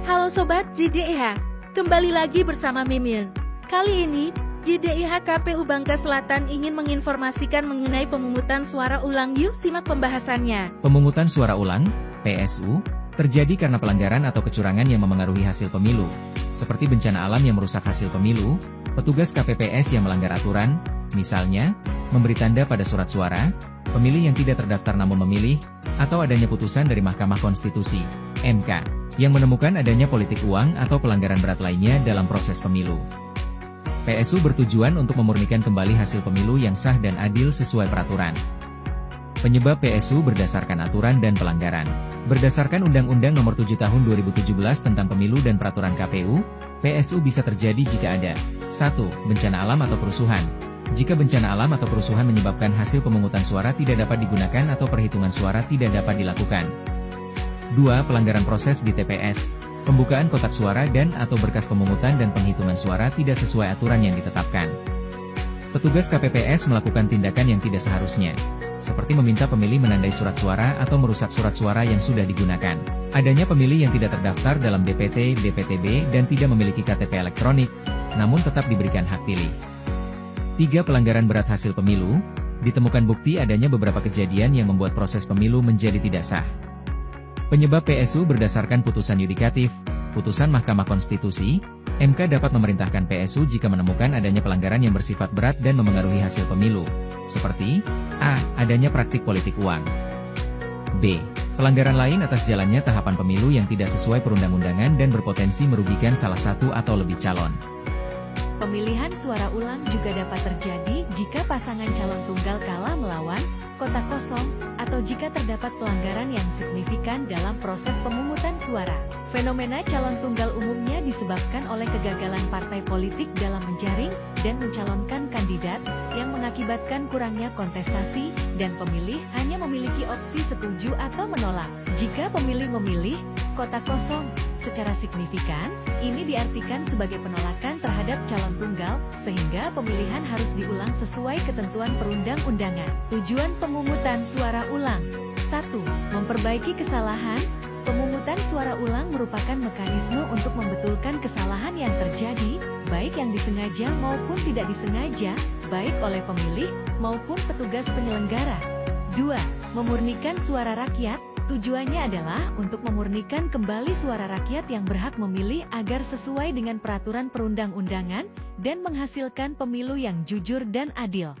Halo Sobat JDIH, kembali lagi bersama Mimin. Kali ini, JDIH KPU Bangka Selatan ingin menginformasikan mengenai pemungutan suara ulang. Yuk simak pembahasannya. Pemungutan suara ulang, PSU, terjadi karena pelanggaran atau kecurangan yang memengaruhi hasil pemilu, seperti bencana alam yang merusak hasil pemilu, petugas KPPS yang melanggar aturan, misalnya, memberi tanda pada surat suara, pemilih yang tidak terdaftar namun memilih, atau adanya putusan dari Mahkamah Konstitusi, MK, yang menemukan adanya politik uang atau pelanggaran berat lainnya dalam proses pemilu. PSU bertujuan untuk memurnikan kembali hasil pemilu yang sah dan adil sesuai peraturan. Penyebab PSU berdasarkan aturan dan pelanggaran. Berdasarkan Undang-Undang Nomor 7 Tahun 2017 tentang Pemilu dan Peraturan KPU, PSU bisa terjadi jika ada 1. Bencana alam atau kerusuhan. Jika bencana alam atau kerusuhan menyebabkan hasil pemungutan suara tidak dapat digunakan atau perhitungan suara tidak dapat dilakukan. 2. Pelanggaran proses di TPS. Pembukaan kotak suara dan atau berkas pemungutan dan penghitungan suara tidak sesuai aturan yang ditetapkan. Petugas KPPS melakukan tindakan yang tidak seharusnya, seperti meminta pemilih menandai surat suara atau merusak surat suara yang sudah digunakan. Adanya pemilih yang tidak terdaftar dalam DPT, DPTB dan tidak memiliki KTP elektronik, namun tetap diberikan hak pilih. 3. Pelanggaran berat hasil pemilu. Ditemukan bukti adanya beberapa kejadian yang membuat proses pemilu menjadi tidak sah. Penyebab PSU berdasarkan putusan yudikatif, putusan Mahkamah Konstitusi, MK dapat memerintahkan PSU jika menemukan adanya pelanggaran yang bersifat berat dan memengaruhi hasil pemilu, seperti A. Adanya praktik politik uang. B. Pelanggaran lain atas jalannya tahapan pemilu yang tidak sesuai perundang-undangan dan berpotensi merugikan salah satu atau lebih calon. Pemilihan suara ulang juga dapat terjadi jika pasangan calon tunggal kalah melawan, kotak kosong, atau jika terdapat pelanggaran yang signifikan dalam proses pemungutan suara. Fenomena calon tunggal umumnya disebabkan oleh kegagalan partai politik dalam menjaring dan mencalonkan kandidat, yang mengakibatkan kurangnya kontestasi, dan pemilih hanya memiliki opsi setuju atau menolak. Jika pemilih memilih kotak kosong secara signifikan, ini diartikan sebagai penolakan terhadap calon tunggal, sehingga pemilihan harus diulang sesuai ketentuan perundang-undangan. Tujuan pemungutan suara ulang. 1. Memperbaiki kesalahan. Pemungutan suara ulang merupakan mekanisme untuk membetulkan kesalahan yang terjadi, baik yang disengaja maupun tidak disengaja, baik oleh pemilih maupun petugas penyelenggara. 2. Memurnikan suara rakyat. Tujuannya adalah untuk memurnikan kembali suara rakyat yang berhak memilih agar sesuai dengan peraturan perundang-undangan dan menghasilkan pemilu yang jujur dan adil.